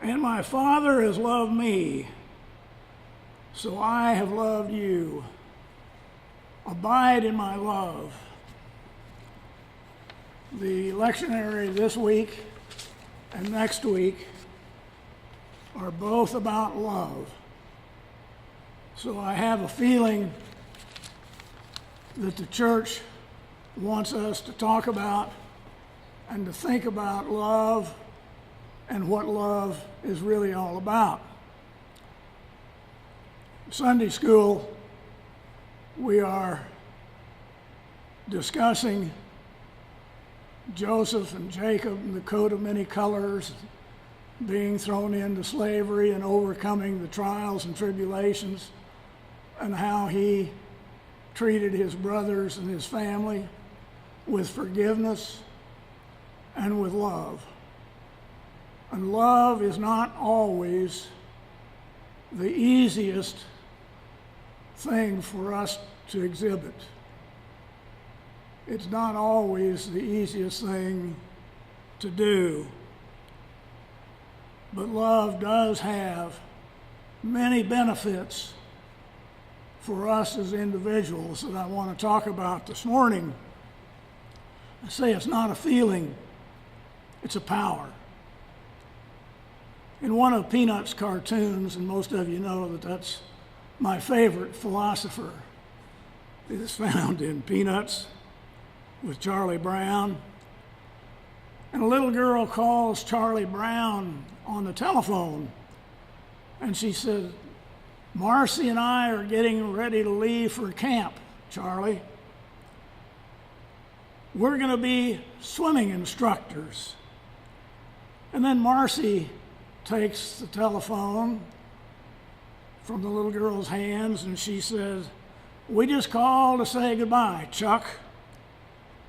And my Father has loved me, so I have loved you. Abide in my love. The lectionary this week and next week are both about love. So I have a feeling that the church wants us to talk about and to think about love and what love is really all about. Sunday school, we are discussing Joseph and Jacob and the coat of many colors, being thrown into slavery and overcoming the trials and tribulations, and how he treated his brothers and his family with forgiveness and with love. And love is not always the easiest thing for us to exhibit. It's not always the easiest thing to do. But love does have many benefits for us as individuals that I want to talk about this morning. I say it's not a feeling, it's a power. In one of Peanuts' cartoons, and most of you know that that's my favorite philosopher, it is found in Peanuts with Charlie Brown. And a little girl calls Charlie Brown on the telephone, and she says, "Marcy and I are getting ready to leave for camp, Charlie. We're going to be swimming instructors." And then Marcy takes the telephone from the little girl's hands and she says, "We just called to say goodbye, Chuck.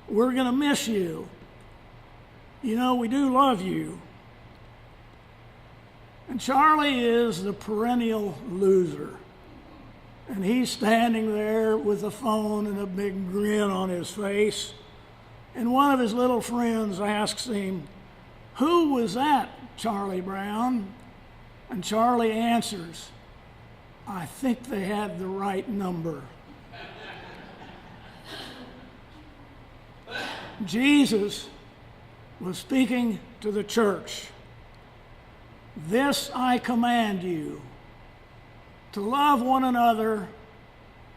We're going to miss you. You know, we do love you." And Charlie is the perennial loser. And he's standing there with the phone and a big grin on his face. And one of his little friends asks him, "Who was that, Charlie Brown?" And Charlie answers, "I think they had the right number." Jesus was speaking to the church. "This I command you, to love one another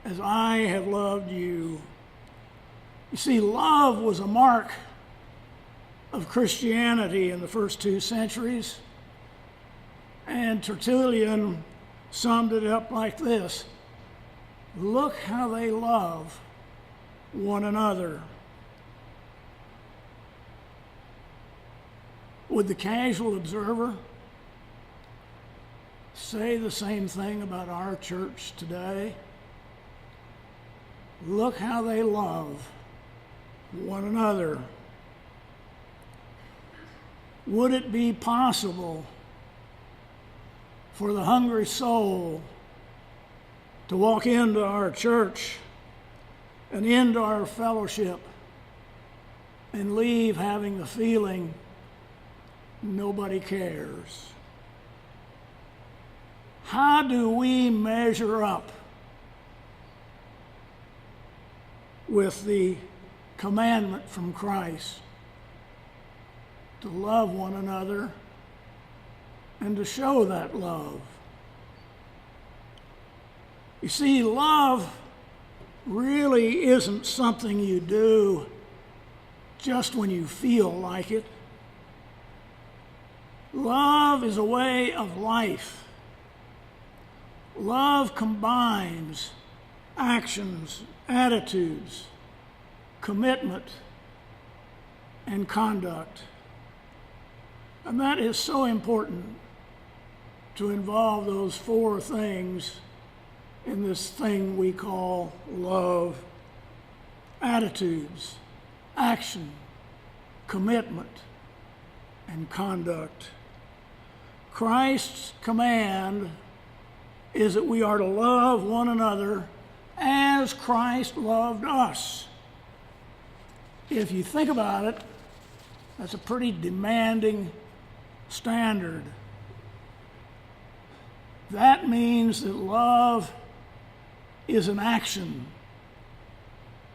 as I have loved you." You see, love was a mark of Christianity in the first 2 centuries. And Tertullian summed it up like this: "Look how they love one another." Would the casual observer say the same thing about our church today? Look how they love one another. Would it be possible for the hungry soul to walk into our church and into our fellowship and leave having the feeling nobody cares? How do we measure up with the commandment from Christ to love one another and to show that love? You see, love really isn't something you do just when you feel like it. Love is a way of life. Love combines actions, attitudes, commitment, and conduct. And that is so important to involve those 4 things in this thing we call love: attitudes, action, commitment, and conduct. Christ's command is that we are to love one another as Christ loved us. If you think about it, that's a pretty demanding standard That means that love is an action.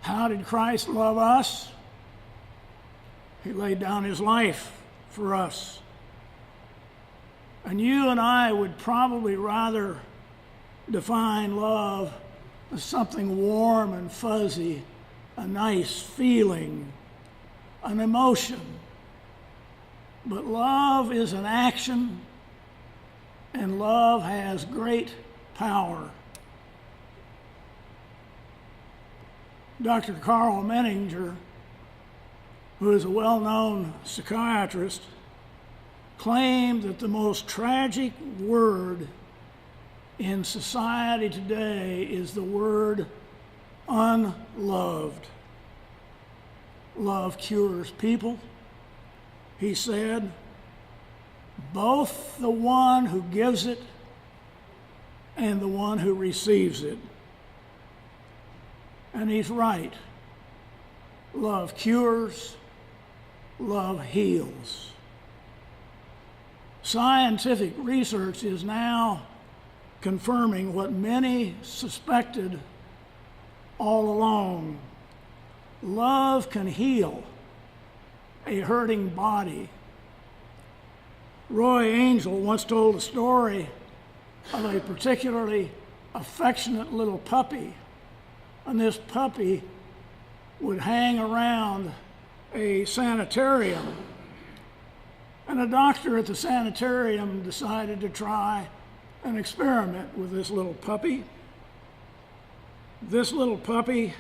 How did Christ love us? He laid down his life for us. And you and I would probably rather define love as something warm and fuzzy, a nice feeling, an emotion. But love is an action, and love has great power. Dr. Carl Menninger, who is a well-known psychiatrist, claimed that the most tragic word in society today is the word unloved. Love cures people, he said, both the one who gives it and the one who receives it. And he's right. Love cures, love heals. Scientific research is now confirming what many suspected all along. Love can heal a hurting body. Roy Angel once told a story of a particularly affectionate little puppy, and this puppy would hang around a sanitarium. And a doctor at the sanitarium decided to try an experiment with this little puppy. This little puppy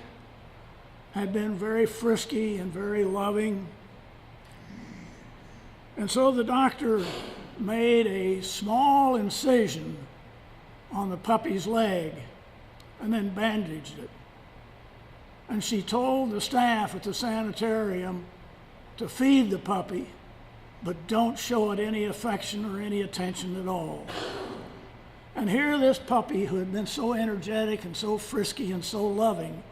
had been very frisky and very loving. And so the doctor made a small incision on the puppy's leg and then bandaged it. And she told the staff at the sanitarium to feed the puppy, but don't show it any affection or any attention at all. And here this puppy, who had been so energetic and so frisky and so loving,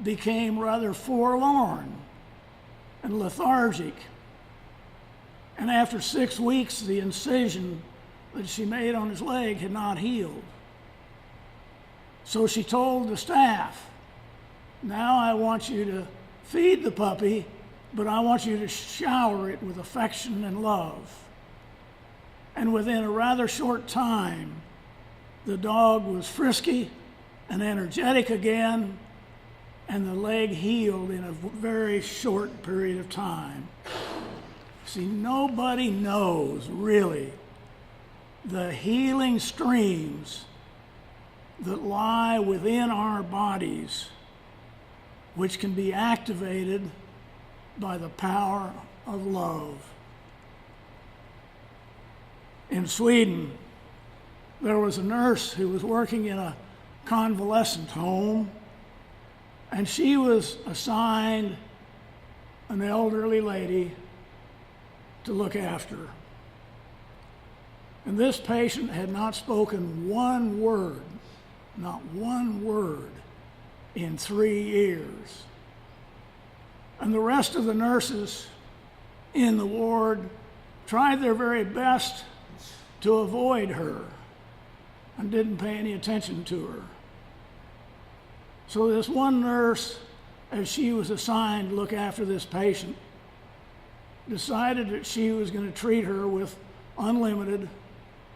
became rather forlorn and lethargic. And after 6 weeks, the incision that she made on his leg had not healed. So she told the staff, now I want you to feed the puppy, but I want you to shower it with affection and love. And within a rather short time, the dog was frisky and energetic again, and the leg healed in a very short period of time. See, nobody knows really the healing streams that lie within our bodies, which can be activated by the power of love. In Sweden, there was a nurse who was working in a convalescent home, and she was assigned an elderly lady to look after. And this patient had not spoken one word, not one word, in 3 years. And the rest of the nurses in the ward tried their very best to avoid her and didn't pay any attention to her. So this one nurse, as she was assigned to look after this patient, decided that she was going to treat her with unlimited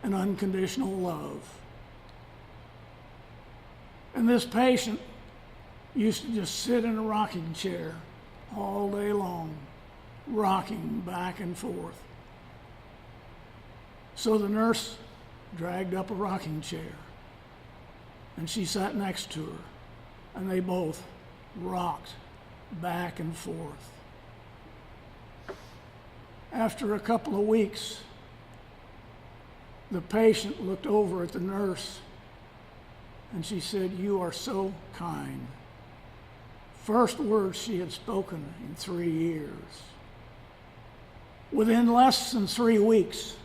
and unconditional love. And this patient used to just sit in a rocking chair all day long, rocking back and forth. So the nurse dragged up a rocking chair, and she sat next to her, and they both rocked back and forth. After a couple of weeks, the patient looked over at the nurse, and she said, "You are so kind." First words she had spoken in 3 years. Within less than 3 weeks,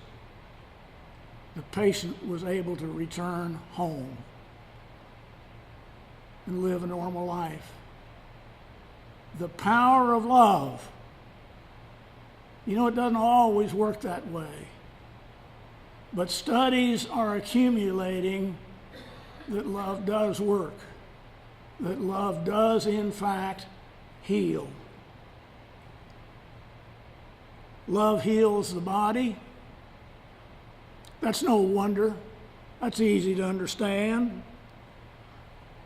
the patient was able to return home and live a normal life. The power of love. You know, it doesn't always work that way. But studies are accumulating that love does work, that love does in fact heal. Love heals the body. That's no wonder. That's easy to understand.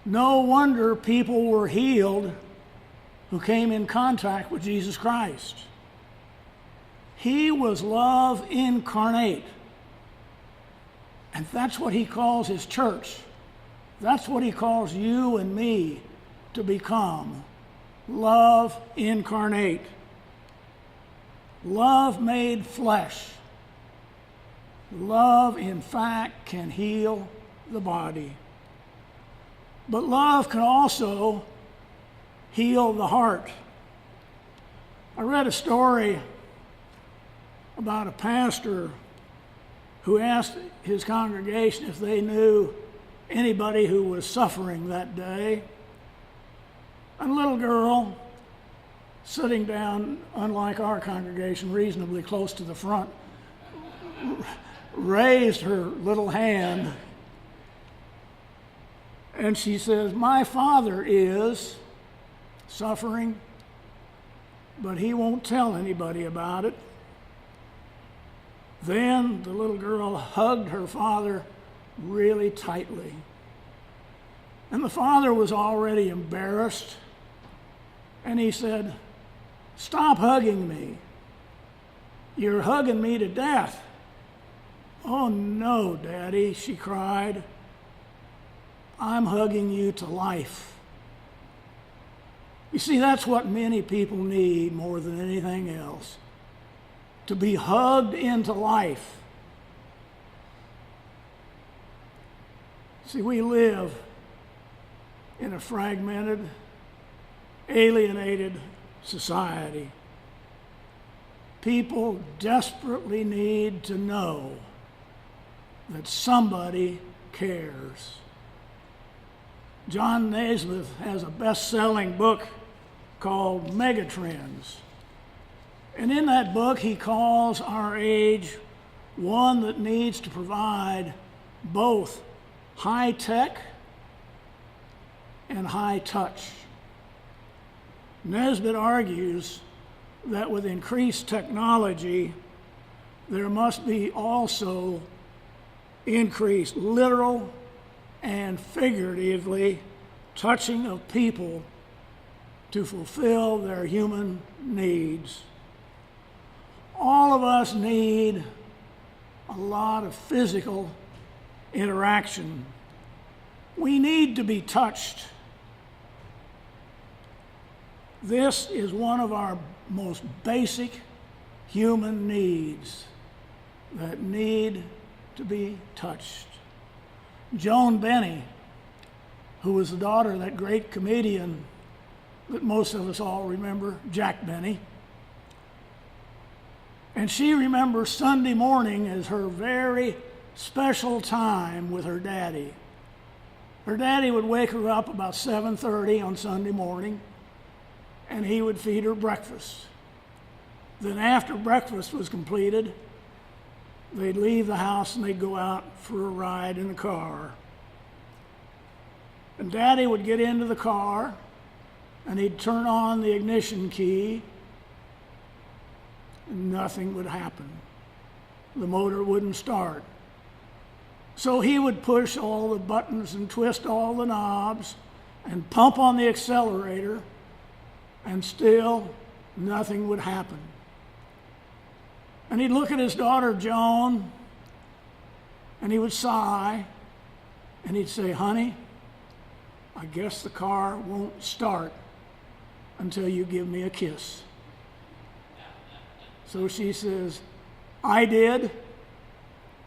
No wonder people were healed who came in contact with Jesus Christ. He was love incarnate. And that's what he calls his church. That's what he calls you and me to become. Love incarnate. Love made flesh. Love, in fact, can heal the body. But love can also heal the heart. I read a story about a pastor who asked his congregation if they knew anybody who was suffering that day. And a little girl, sitting down, unlike our congregation, reasonably close to the front, raised her little hand, and she says, "My father is suffering, but he won't tell anybody about it." Then the little girl hugged her father really tightly. And the father was already embarrassed, and he said, "Stop hugging me. You're hugging me to death." "Oh no, Daddy," she cried. "I'm hugging you to life." You see, that's what many people need more than anything else, to be hugged into life. See, we live in a fragmented, alienated society. People desperately need to know that somebody cares. John Naismith has a best-selling book called Megatrends. And in that book, he calls our age one that needs to provide both high tech and high touch. Nesbitt argues that with increased technology, there must be also increased literal and figuratively touching of people to fulfill their human needs. All of us need a lot of physical interaction. We need to be touched. This is one of our most basic human needs that need to be touched. Joan Benny, who was the daughter of that great comedian that most of us all remember, Jack Benny, and she remembers Sunday morning as her very special time with her daddy. Her daddy would wake her up about 7:30 on Sunday morning, and he would feed her breakfast. Then after breakfast was completed, they'd leave the house and they'd go out for a ride in the car. And Daddy would get into the car and he'd turn on the ignition key and nothing would happen. The motor wouldn't start. So he would push all the buttons and twist all the knobs and pump on the accelerator, and still nothing would happen. And he'd look at his daughter, Joan, and he would sigh, and he'd say, "Honey, I guess the car won't start until you give me a kiss." So she says, "I did,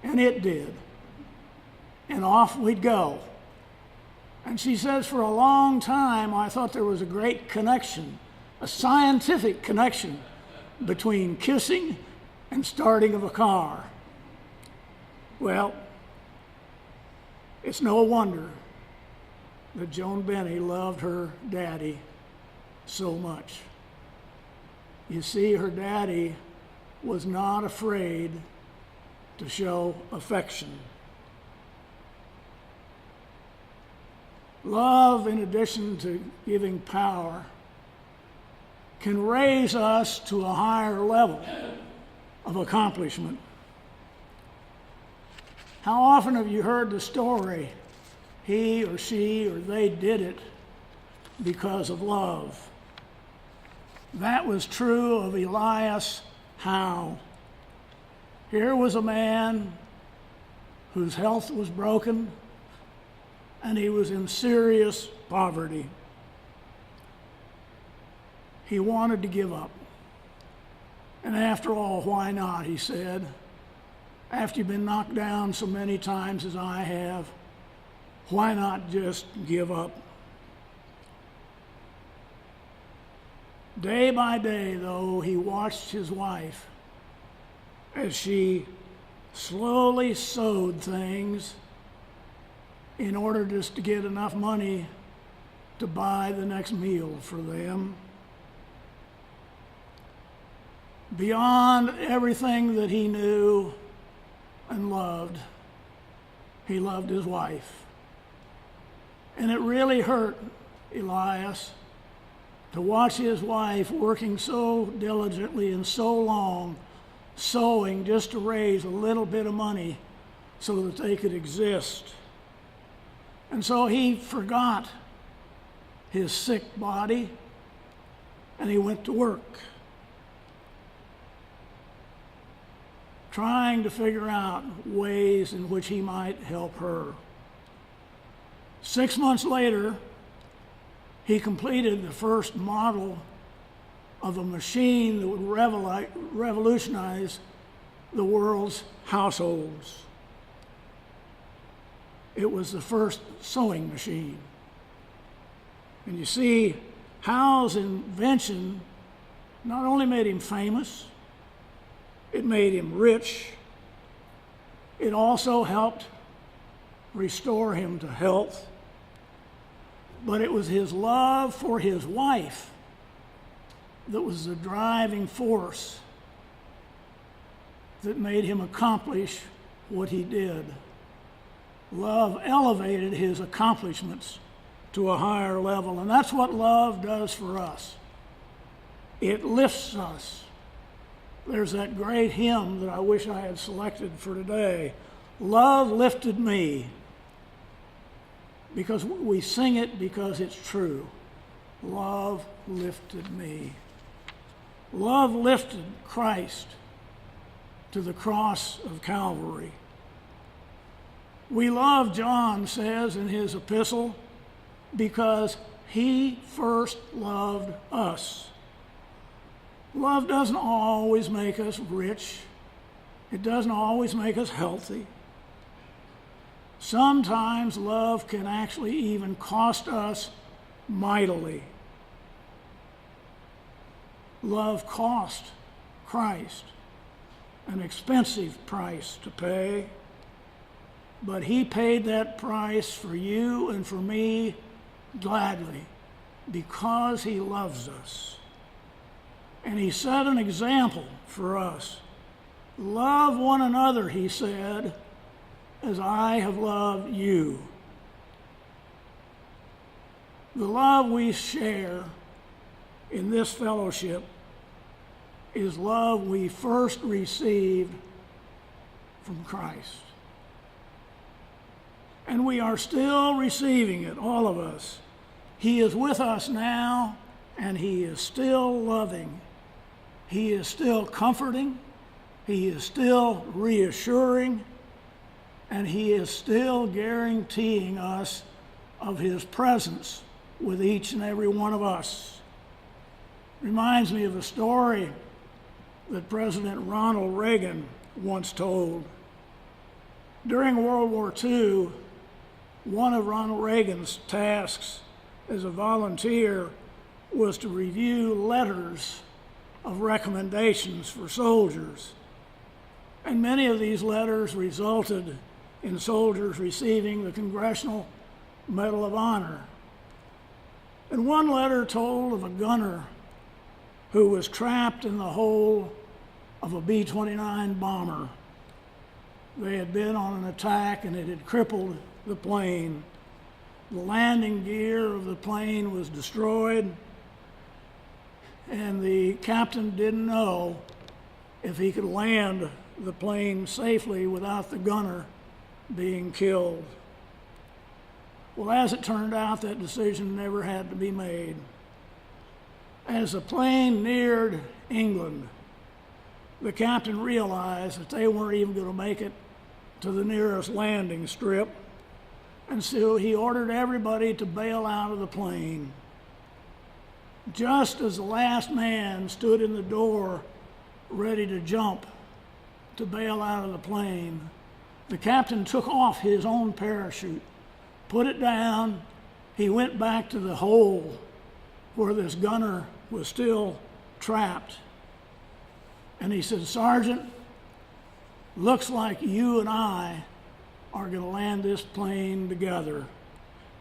and it did." And off we'd go. And she says, for a long time, I thought there was a great connection, a scientific connection between kissing and starting of a car. Well, it's no wonder that Joan Benny loved her daddy so much. You see, her daddy was not afraid to show affection. Love, in addition to giving power, can raise us to a higher level of accomplishment. How often have you heard the story, he or she or they did it because of love? That was true of Elias Howe. Here was a man whose health was broken and he was in serious poverty. He wanted to give up. And after all, why not, he said. After you've been knocked down so many times as I have, why not just give up? Day by day, though, he watched his wife as she slowly sewed things in order just to get enough money to buy the next meal for them. Beyond everything that he knew and loved, he loved his wife. And it really hurt Elias to watch his wife working so diligently and so long, sewing just to raise a little bit of money so that they could exist. And so he forgot his sick body and he went to work, trying to figure out ways in which he might help her. 6 months later, he completed the first model of a machine that would revolutionize the world's households. It was the first sewing machine. And you see, Howe's invention not only made him famous, it made him rich. It also helped restore him to health. But it was his love for his wife that was the driving force that made him accomplish what he did. Love elevated his accomplishments to a higher level, and that's what love does for us. It lifts us. There's that great hymn that I wish I had selected for today. Love lifted me. Because we sing it because it's true. Love lifted me. Love lifted Christ to the cross of Calvary. We love, John says in his epistle, because he first loved us. Love doesn't always make us rich. It doesn't always make us healthy. Sometimes love can actually even cost us mightily. Love cost Christ an expensive price to pay, but he paid that price for you and for me gladly because he loves us. And he set an example for us. Love one another, he said, as I have loved you. The love we share in this fellowship is love we first received from Christ. And we are still receiving it, all of us. He is with us now, and he is still loving. He is still comforting. He is still reassuring. And he is still guaranteeing us of his presence with each and every one of us. Reminds me of a story that President Ronald Reagan once told. During World War II, one of Ronald Reagan's tasks as a volunteer was to review letters of recommendations for soldiers. And many of these letters resulted in soldiers receiving the Congressional Medal of Honor. And one letter told of a gunner who was trapped in the hold of a B-29 bomber. They had been on an attack and it had crippled the plane. The landing gear of the plane was destroyed, and the captain didn't know if he could land the plane safely without the gunner being killed. Well, as it turned out, that decision never had to be made. As the plane neared England, the captain realized that they weren't even going to make it to the nearest landing strip, and so he ordered everybody to bail out of the plane. Just as the last man stood in the door ready to jump to bail out of the plane, the captain took off his own parachute, put it down. He went back to the hole where this gunner was still trapped. And he said, "Sergeant, looks like you and I are going to land this plane together."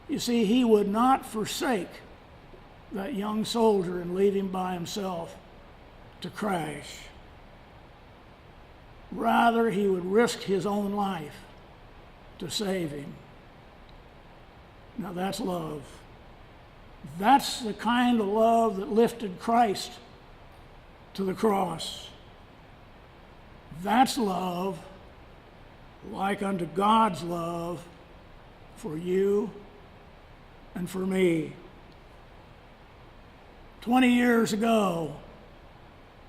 You see, he would not forsake that young soldier and leave him by himself to crash. Rather, he would risk his own life to save him. Now that's love. That's the kind of love that lifted Christ to the cross. That's love like unto God's love for you and for me. 20 years ago,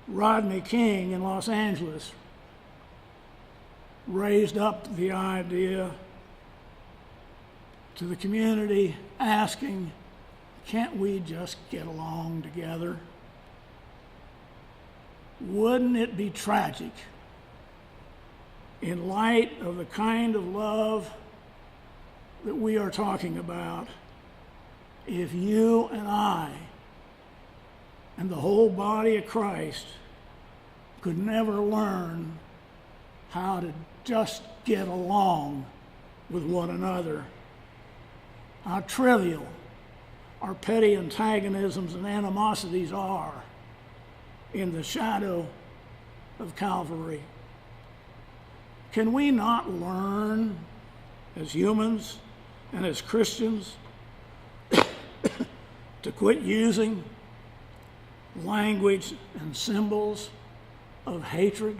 Rodney King in Los Angeles raised up the idea to the community asking, can't we just get along together? Wouldn't it be tragic, in light of the kind of love that we are talking about, if you and I and the whole body of Christ could never learn how to just get along with one another? How trivial our petty antagonisms and animosities are in the shadow of Calvary. Can we not learn as humans and as Christians to quit using language and symbols of hatred?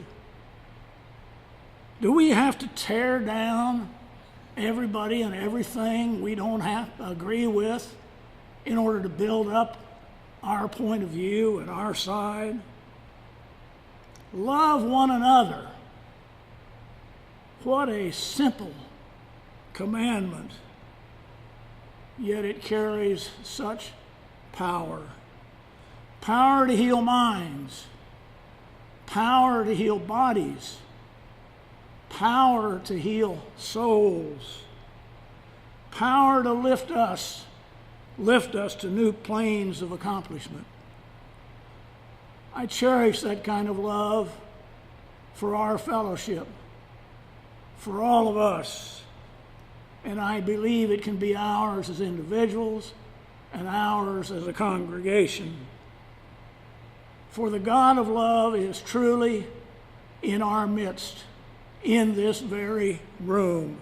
Do we have to tear down everybody and everything we don't have to agree with in order to build up our point of view and our side? Love one another. What a simple commandment, yet it carries such power. Power to heal minds, power to heal bodies, power to heal souls, power to lift us to new planes of accomplishment. I cherish that kind of love for our fellowship, for all of us, and I believe it can be ours as individuals and ours as a congregation. For the God of love is truly in our midst, in this very room.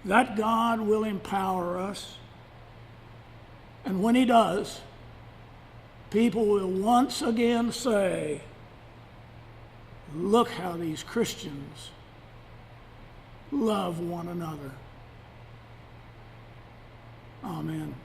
That God will empower us, and when He does, people will once again say, look how these Christians love one another. Amen.